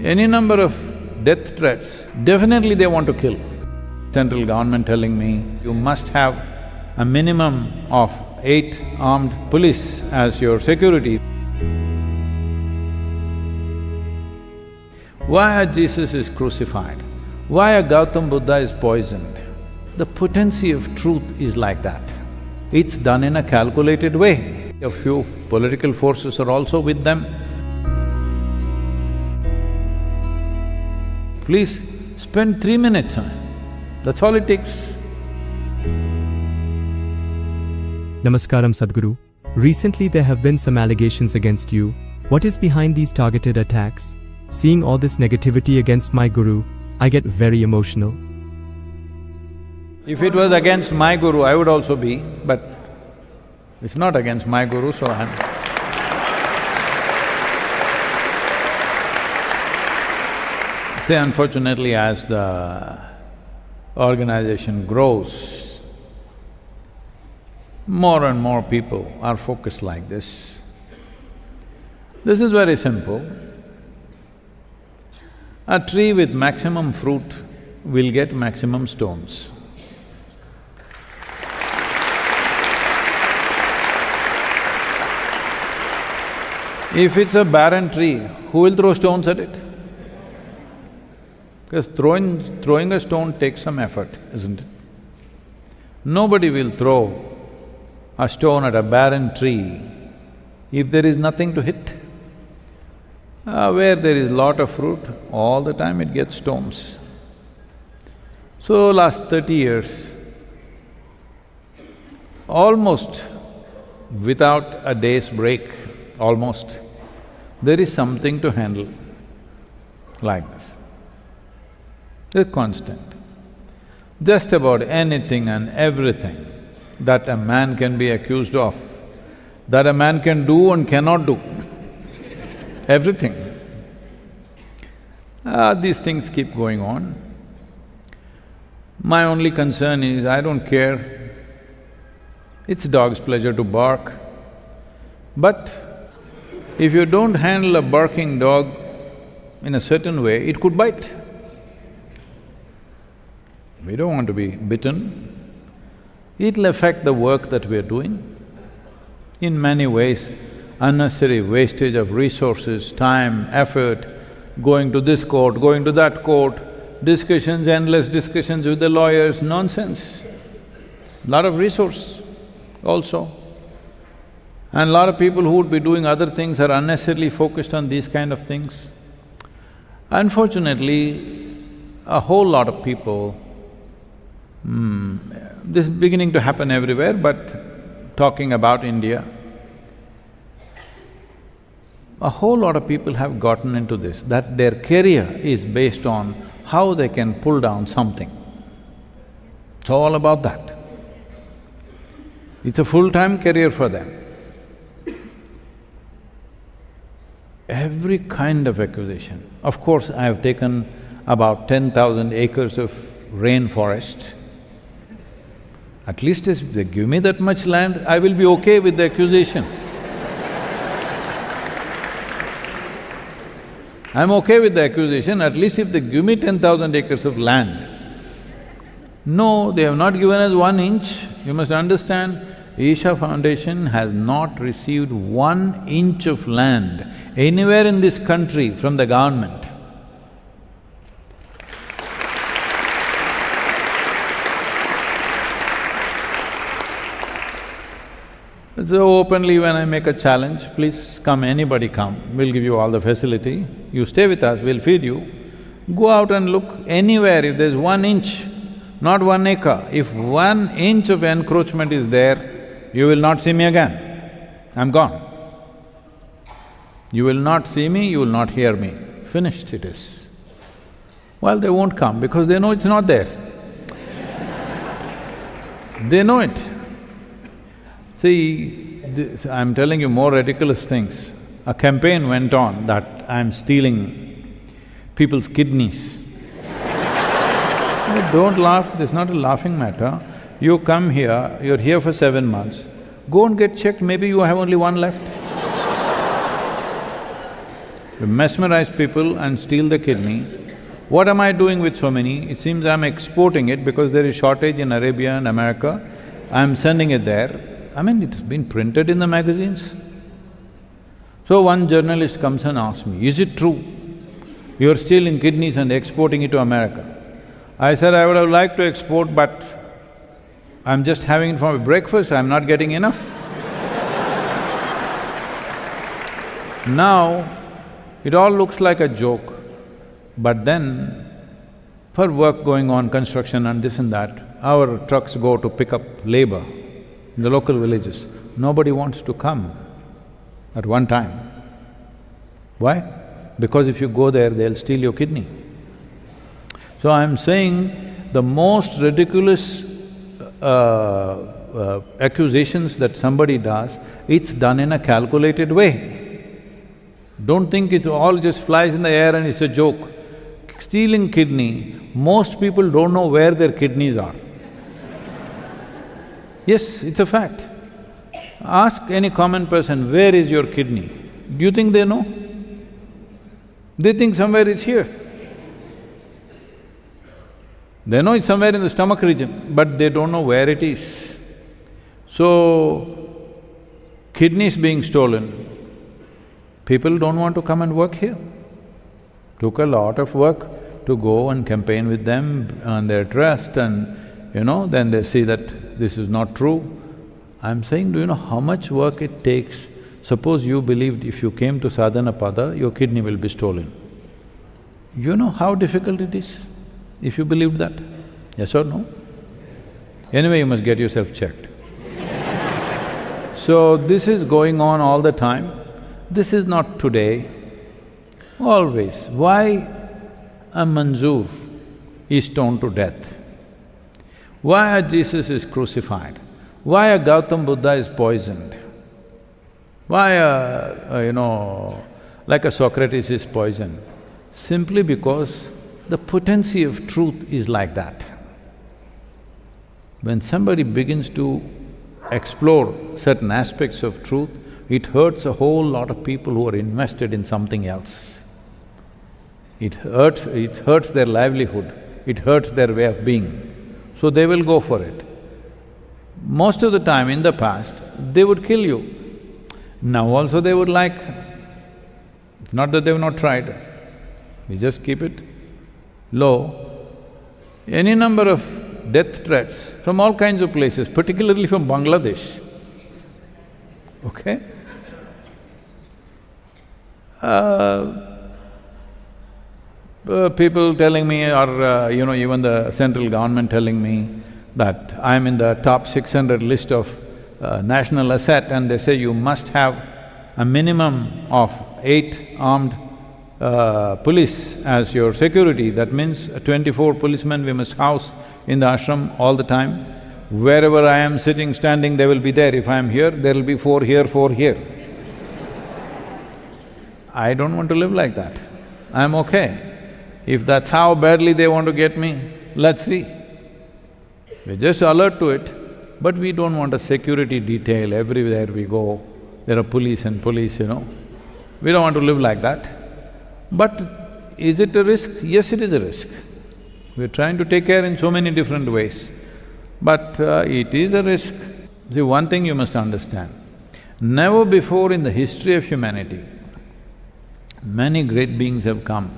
Any number of death threats, definitely they want to kill. Central government telling me, you must have a minimum of 8 armed police as your security. Why Jesus is crucified? Why Gautam Buddha is poisoned? The potency of truth is like that. It's done in a calculated way. A few political forces are also with them. Please spend 3 minutes on it. That's all it takes. Namaskaram, Sadhguru. Recently there have been some allegations against you. What is behind these targeted attacks? Seeing all this negativity against my Guru, I get very emotional. If it was against my Guru, I would also be, but it's not against my Guru, so I'm… See, unfortunately, as the organization grows, more and more people are focused like this. This is very simple. A tree with maximum fruit will get maximum stones. If it's a barren tree, who will throw stones at it? Because throwing a stone takes some effort, isn't it? Nobody will throw a stone at a barren tree if there is nothing to hit. Where there is lot of fruit, all the time it gets stones. So last 30 years, almost without a day's break, almost, there is something to handle like this. They're constant. Just about anything and everything that a man can be accused of, that a man can do and cannot do, everything. These things keep going on. My only concern is, I don't care. It's a dog's pleasure to bark. But if you don't handle a barking dog in a certain way, it could bite. We don't want to be bitten. It'll affect the work that we're doing. In many ways, unnecessary wastage of resources, time, effort, going to this court, going to that court, discussions, endless discussions with the lawyers, nonsense. Lot of resource also. And lot of people who would be doing other things are unnecessarily focused on these kind of things. Unfortunately, a whole lot of people, this is beginning to happen everywhere, but talking about India, a whole lot of people have gotten into this, that their career is based on how they can pull down something. It's all about that. It's a full-time career for them. Every kind of accusation. Of course, I have taken about 10,000 acres of rainforest. At least if they give me that much land, I will be okay with the accusation. I'm okay with the accusation, at least if they give me 10,000 acres of land. No, they have not given us 1 inch. You must understand, Isha Foundation has not received 1 inch of land anywhere in this country from the government. So openly when I make a challenge, please come, anybody come, we'll give you all the facility. You stay with us, we'll feed you. Go out and look anywhere, if there's 1 inch, not 1 acre, if 1 inch of encroachment is there, you will not see me again. I'm gone. You will not see me, you will not hear me. Finished it is. Well, they won't come because they know it's not there. They know it. See, I'm telling you more ridiculous things. A campaign went on that I'm stealing people's kidneys. Don't laugh, this is not a laughing matter. You come here, you're here for 7 months, go and get checked, maybe you have only 1 left. We mesmerize people and steal the kidney. What am I doing with so many? It seems I'm exporting it because there is shortage in Arabia and America. I'm sending it there. I mean, it's been printed in the magazines. So one journalist comes and asks me, is it true? You're stealing kidneys and exporting it to America. I said, I would have liked to export, but I'm just having it for my breakfast, I'm not getting enough. Now, it all looks like a joke, but then for work going on, construction and this and that, our trucks go to pick up labor in the local villages. Nobody wants to come at one time. Why? Because if you go there, they'll steal your kidney. So I'm saying the most ridiculous accusations that somebody does, it's done in a calculated way. Don't think it all just flies in the air and it's a joke. Stealing kidney, most people don't know where their kidneys are. Yes, it's a fact. Ask any common person, where is your kidney? Do you think they know? They think somewhere it's here. They know it's somewhere in the stomach region, but they don't know where it is. So, kidneys being stolen, people don't want to come and work here. Took a lot of work to go and campaign with them on their trust and, then they see that this is not true. I'm saying, do you know how much work it takes? Suppose you believed if you came to Sadhanapada, your kidney will be stolen. You know how difficult it is if you believed that? Yes or no? Anyway, you must get yourself checked. So, this is going on all the time. This is not today, always. Why a Manzoor is stoned to death? Why a Jesus is crucified? Why a Gautam Buddha is poisoned? Why like a Socrates is poisoned? Simply because the potency of truth is like that. When somebody begins to explore certain aspects of truth, it hurts a whole lot of people who are invested in something else. It hurts their livelihood, it hurts their way of being. So they will go for it. Most of the time in the past, they would kill you. Now also they would like. It's not that they've not tried. We just keep it low. Any number of death threats from all kinds of places, particularly from Bangladesh, okay? People telling me or even the central government telling me that I'm in the top 600 list of national asset, and they say you must have a minimum of 8 armed police as your security. That means 24 policemen we must house in the ashram all the time. Wherever I am sitting, standing, they will be there. If I am here, there will be 4 here, 4 here. I don't want to live like that. I'm okay. If that's how badly they want to get me, let's see. We're just alert to it, but we don't want a security detail everywhere we go. There are police and police, We don't want to live like that. But is it a risk? Yes, it is a risk. We're trying to take care in so many different ways, but it is a risk. See, one thing you must understand, never before in the history of humanity, many great beings have come.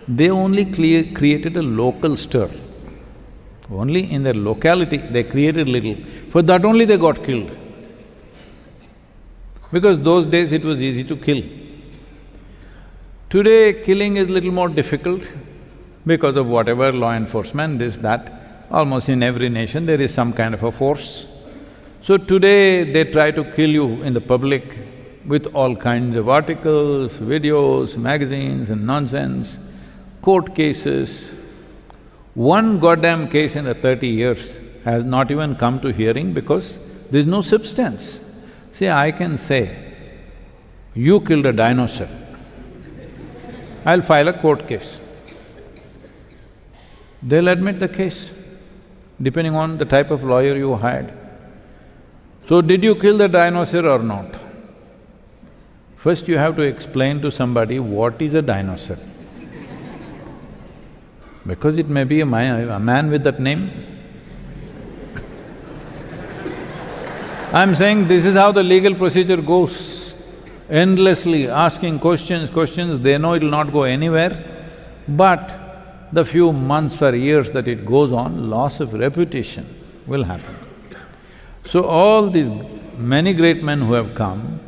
They only created a local stir. Only in their locality they created little. For that only they got killed. Because those days it was easy to kill. Today, killing is little more difficult because of whatever law enforcement, this, that. Almost in every nation there is some kind of a force. So today they try to kill you in the public with all kinds of articles, videos, magazines and nonsense, court cases. One goddamn case in the 30 years has not even come to hearing because there's no substance. See, I can say, you killed a dinosaur, I'll file a court case. They'll admit the case, depending on the type of lawyer you hired. So, did you kill the dinosaur or not? First you have to explain to somebody what is a dinosaur. Because it may be a man with that name. I'm saying this is how the legal procedure goes. Endlessly asking questions, they know it'll not go anywhere. But the few months or years that it goes on, loss of reputation will happen. So all these many great men who have come,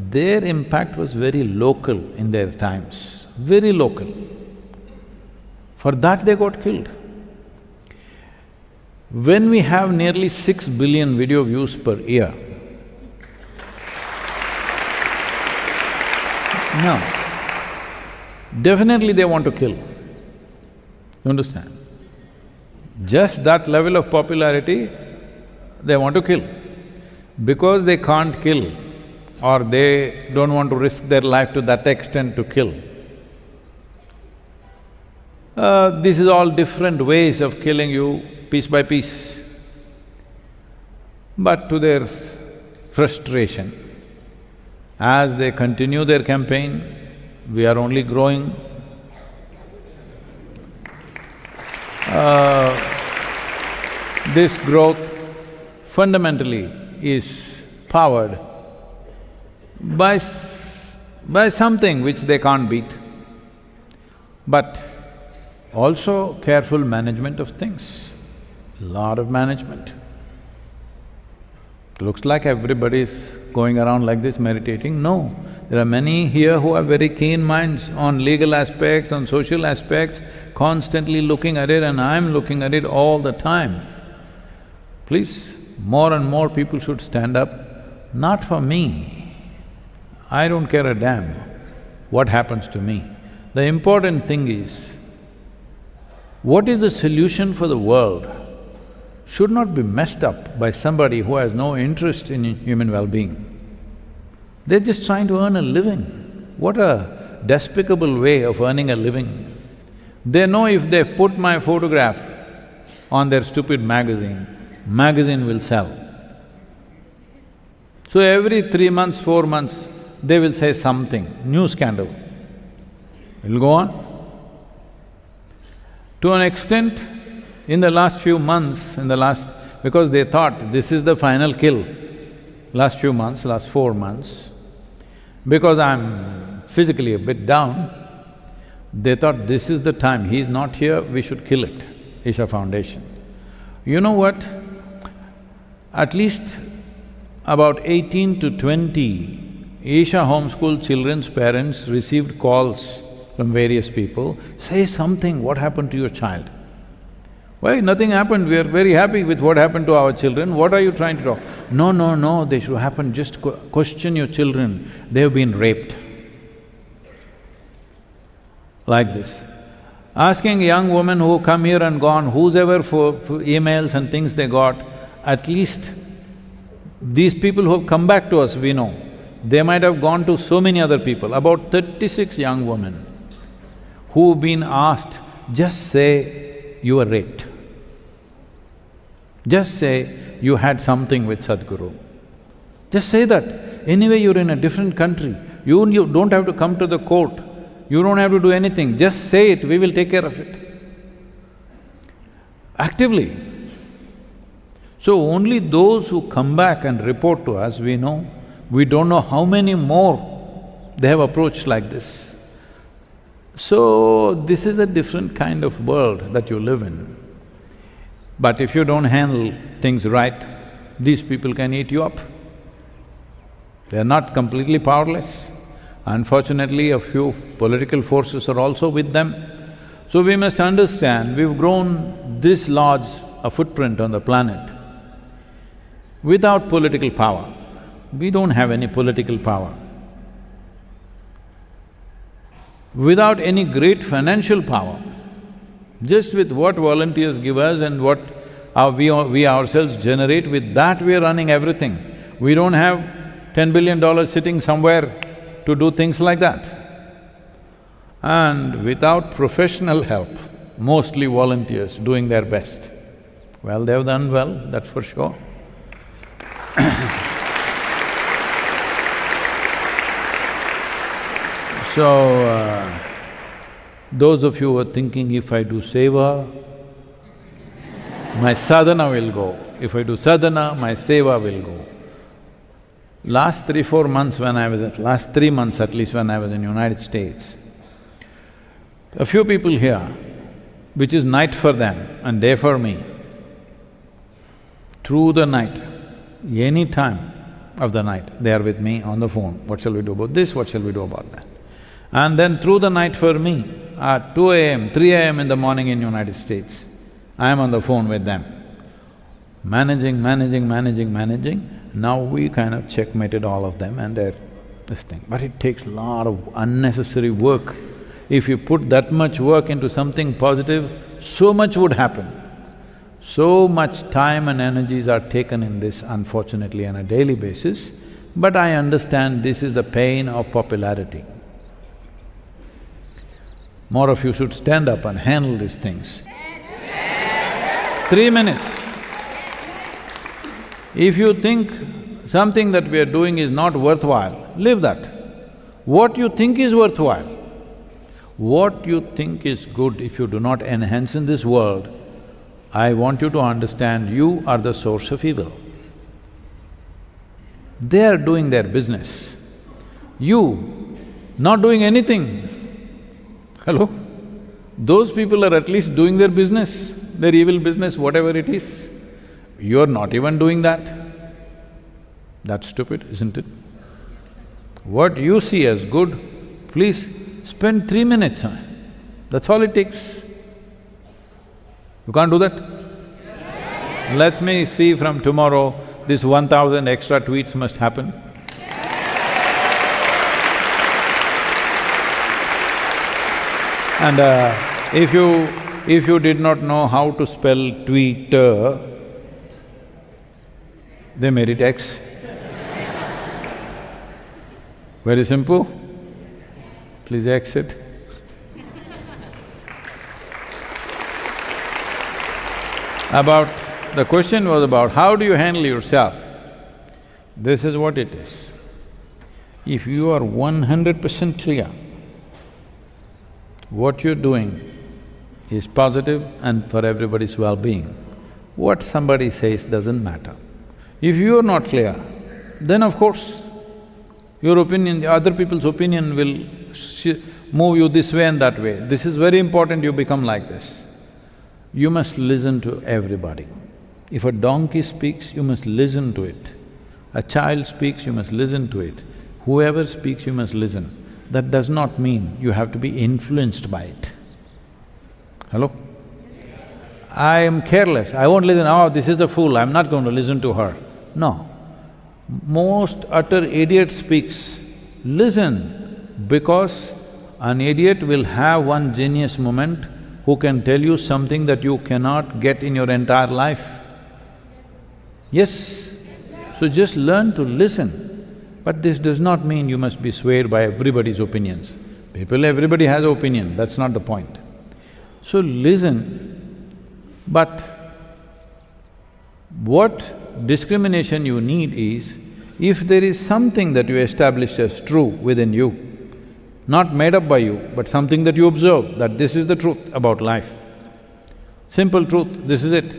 their impact was very local in their times, very local. For that they got killed. When we have nearly 6 billion video views per year, now, definitely they want to kill. You understand? Just that level of popularity, they want to kill. Because they can't kill or they don't want to risk their life to that extent to kill. This is all different ways of killing you piece by piece. But to their frustration, as they continue their campaign, we are only growing. This growth fundamentally is powered by something which they can't beat, but also careful management of things, lot of management. Looks like everybody's going around like this meditating. No, there are many here who have very keen minds on legal aspects, on social aspects, constantly looking at it, and I'm looking at it all the time. Please, more and more people should stand up, not for me. I don't care a damn what happens to me. The important thing is, what is the solution for the world should not be messed up by somebody who has no interest in human well-being. They're just trying to earn a living. What a despicable way of earning a living. They know if they put my photograph on their stupid magazine will sell. So every 3 months, 4 months, they will say something, new scandal. It'll go on. To an extent, in the last few months, because they thought this is the final kill, last few months, last 4 months, because I'm physically a bit down, they thought this is the time, he's not here, we should kill it, Isha Foundation. You know what? At least about 18 to 20 Isha homeschool children's parents received calls from various people, say something, what happened to your child? Why, nothing happened, we are very happy with what happened to our children, what are you trying to talk? No, they should happen, just question your children, they've been raped. Like this. Asking young women who come here and gone, whose ever for emails and things they got, at least these people who have come back to us, we know, they might have gone to so many other people, about 36 young women who've been asked, just say you were raped. Just say you had something with Sadhguru. Just say that. Anyway, you're in a different country, you don't have to come to the court, you don't have to do anything, just say it, we will take care of it. Actively. So only those who come back and report to us, we know. We don't know how many more they have approached like this. So, this is a different kind of world that you live in. But if you don't handle things right, these people can eat you up. They are not completely powerless. Unfortunately, a few political forces are also with them. So we must understand, we've grown this large a footprint on the planet without political power. We don't have any political power. Without any great financial power, just with what volunteers give us and what we ourselves generate, with that we are running everything. We don't have $10 billion sitting somewhere to do things like that. And without professional help, mostly volunteers doing their best, well, they've done well, that's for sure. So, those of you who are thinking, if I do seva, my sadhana will go. If I do sadhana, my seva will go. Last 3-4 months when I was… last 3 months at least when I was in United States, a few people here, which is night for them and day for me, through the night, any time of the night, they are with me on the phone. What shall we do about this? What shall we do about that? And then through the night for me, at 2 a.m., 3 a.m. in the morning in United States, I am on the phone with them, managing. Now we kind of checkmated all of them and they're this thing. But it takes a lot of unnecessary work. If you put that much work into something positive, so much would happen. So much time and energies are taken in this, unfortunately, on a daily basis, but I understand this is the pain of popularity. More of you should stand up and handle these things. 3 minutes. If you think something that we are doing is not worthwhile, leave that. What you think is worthwhile, what you think is good, if you do not enhance in this world, I want you to understand you are the source of evil. They are doing their business. You, not doing anything. Hello? Those people are at least doing their business, their evil business, whatever it is. You're not even doing that. That's stupid, isn't it? What you see as good, please spend 3 minutes on it. That's all it takes. You can't do that? Let me see from tomorrow, this 1,000 extra tweets must happen. And if you did not know how to spell Twitter, they made it X. Very simple. Please exit. The question was about how do you handle yourself? This is what it is. If you are 100% clear, what you're doing is positive and for everybody's well-being, what somebody says doesn't matter. If you're not clear, then of course, your opinion, other people's opinion will move you this way and that way. This is very important you become like this. You must listen to everybody. If a donkey speaks, you must listen to it. A child speaks, you must listen to it. Whoever speaks, you must listen. That does not mean you have to be influenced by it. Hello? I am careless, I won't listen, oh, this is a fool, I'm not going to listen to her. No. Most utter idiot speaks. Listen, because an idiot will have one genius moment who can tell you something that you cannot get in your entire life. Yes? So just learn to listen. But this does not mean you must be swayed by everybody's opinions. Everybody has an opinion, that's not the point. So listen, but what discrimination you need is, if there is something that you establish as true within you, not made up by you, but something that you observe, that this is the truth about life. Simple truth, this is it.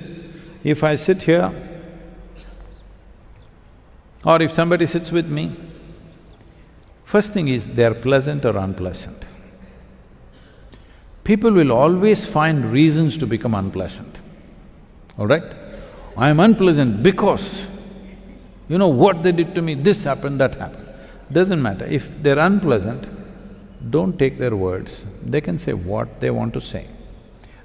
If I sit here, or if somebody sits with me, first thing is they're pleasant or unpleasant. People will always find reasons to become unpleasant, all right? I am unpleasant because, you know what they did to me, this happened, that happened. Doesn't matter, if they're unpleasant, don't take their words. They can say what they want to say.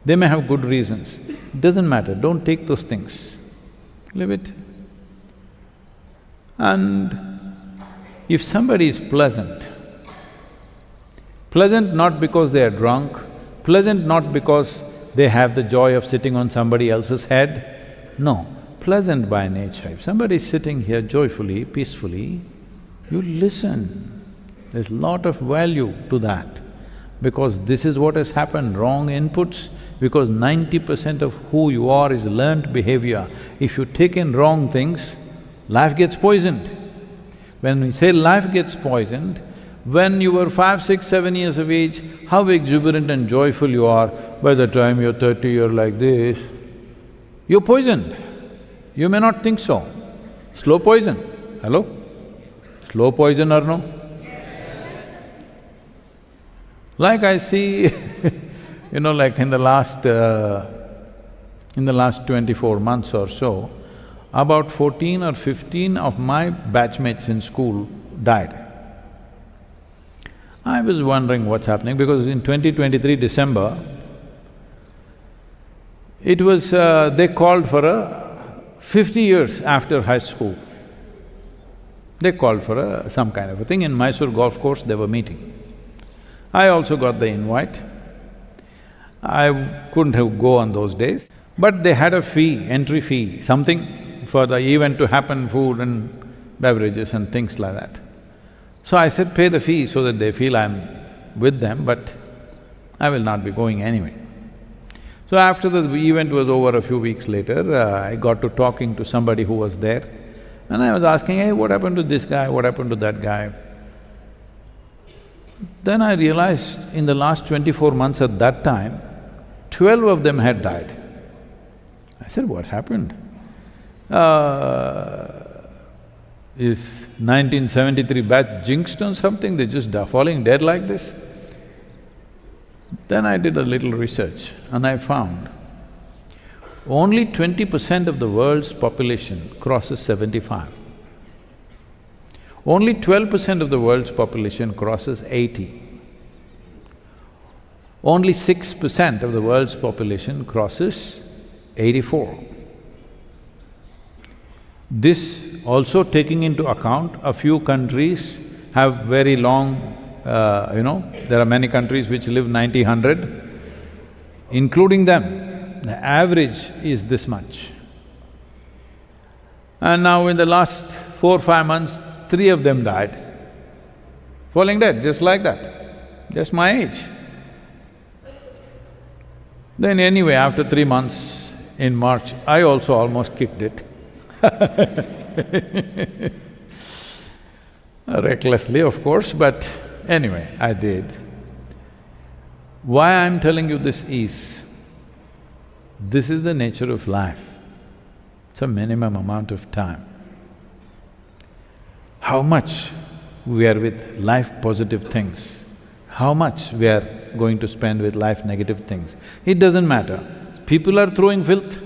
They may have good reasons, doesn't matter, don't take those things, leave it. And if somebody is pleasant not because they are drunk, pleasant not because they have the joy of sitting on somebody else's head, no, pleasant by nature. If somebody is sitting here joyfully, peacefully, you listen. There's lot of value to that, because this is what has happened, wrong inputs, because 90% of who you are is learnt behavior. If you take in wrong things, life gets poisoned. When we say life gets poisoned, When you were 5, 6, 7 years of age, how exuberant and joyful you are. By the time you're 30, you're like this. You're poisoned. You may not think so. Slow poison. Hello? Slow poison or no? Like I see like in the last 24 months or so, about 14 or 15 of my batchmates in school died. I was wondering what's happening because in 2023 December, it was… they called for a 50 years after high school. They called for some kind of a thing in Mysore golf course, they were meeting. I also got the invite. I couldn't have go on those days, but they had a fee, entry fee, something for the event to happen, food and beverages and things like that. So I said, pay the fee so that they feel I'm with them, but I will not be going anyway. So after the event was over, a few weeks later, I got to talking to somebody who was there, and I was asking, hey, what happened to this guy, what happened to that guy? Then I realized in the last 24 months at that time, 12 of them had died. I said, what happened? Is 1973 batch jinxed on something, they're just falling dead like this? Then I did a little research and I found only 20% of the world's population crosses 75. Only 12% of the world's population crosses 80. Only 6% of the world's population crosses 84. This also taking into account a few countries have very long, there are many countries which live 90, 100, including them, the average is this much. And now in the last 4, 5 months, 3 of them died, falling dead just like that, just my age. Then anyway, after 3 months, in March, I also almost kicked it. Recklessly, of course, but anyway, I did. Why I'm telling you this is the nature of life. It's a minimum amount of time. How much we are with life-positive things, how much we are going to spend with life-negative things, it doesn't matter. People are throwing filth.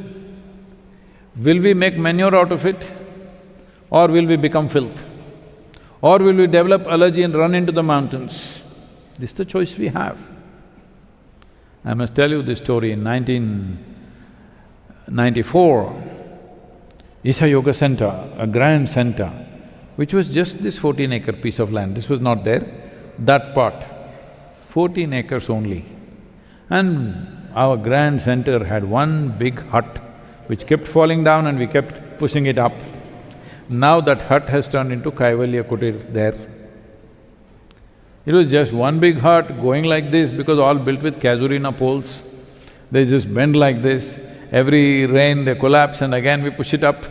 Will we make manure out of it or will we become filth? Or will we develop allergy and run into the mountains? This is the choice we have. I must tell you this story. In 1994, Isha Yoga Center, a grand center, which was just this 14-acre piece of land, this was not there, that part, 14 acres only. And our grand center had one big hut which kept falling down and we kept pushing it up. Now that hut has turned into Kaivalya Kutir there. It was just one big hut going like this because all built with casuarina poles. They just bend like this, every rain they collapse and again we push it up.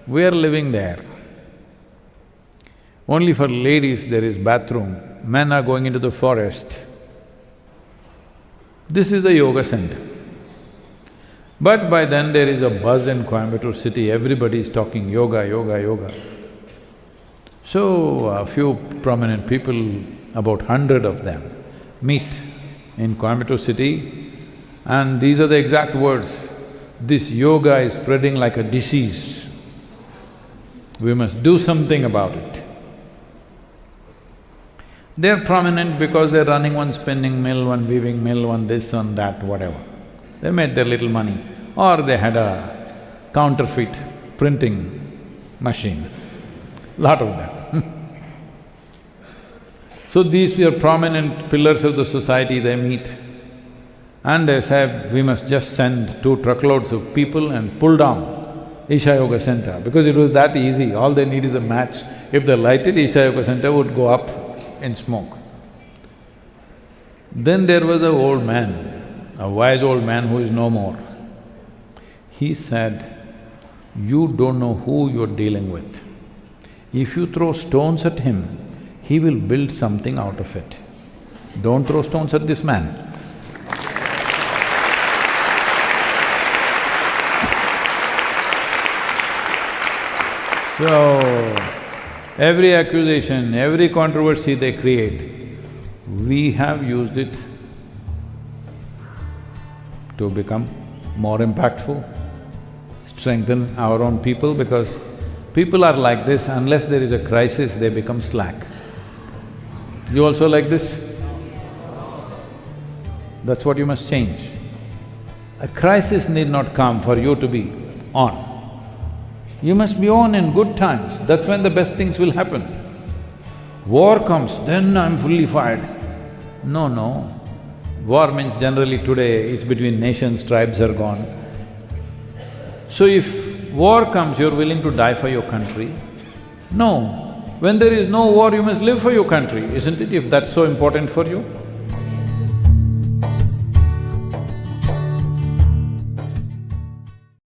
We are living there. Only for ladies there is bathroom, men are going into the forest. This is the yoga center. But by then there is a buzz in Coimbatore city, everybody is talking yoga, yoga, yoga. So a few prominent people, about 100 of them, meet in Coimbatore city and these are the exact words, this yoga is spreading like a disease. We must do something about it. They're prominent because they're running one spinning mill, one weaving mill, one this, one that, whatever. They made their little money, or they had a counterfeit printing machine, lot of them. So these are prominent pillars of the society, they meet and they said, we must just send 2 truckloads of people and pull down Isha Yoga Center, because it was that easy, all they need is a match. If they light it, Isha Yoga Center would go up in smoke. Then there was an old man, a wise old man who is no more. He said, you don't know who you're dealing with. If you throw stones at him, he will build something out of it. Don't throw stones at this man. So, every accusation, every controversy they create, we have used it to become more impactful, strengthen our own people, because people are like this, unless there is a crisis, they become slack. You also like this? That's what you must change. A crisis need not come for you to be on. You must be on in good times, that's when the best things will happen. War comes, then I'm fully fired. No, no. War means generally today it's between nations, tribes are gone. So if war comes, you're willing to die for your country? No. When there is no war, you must live for your country, isn't it, if that's so important for you?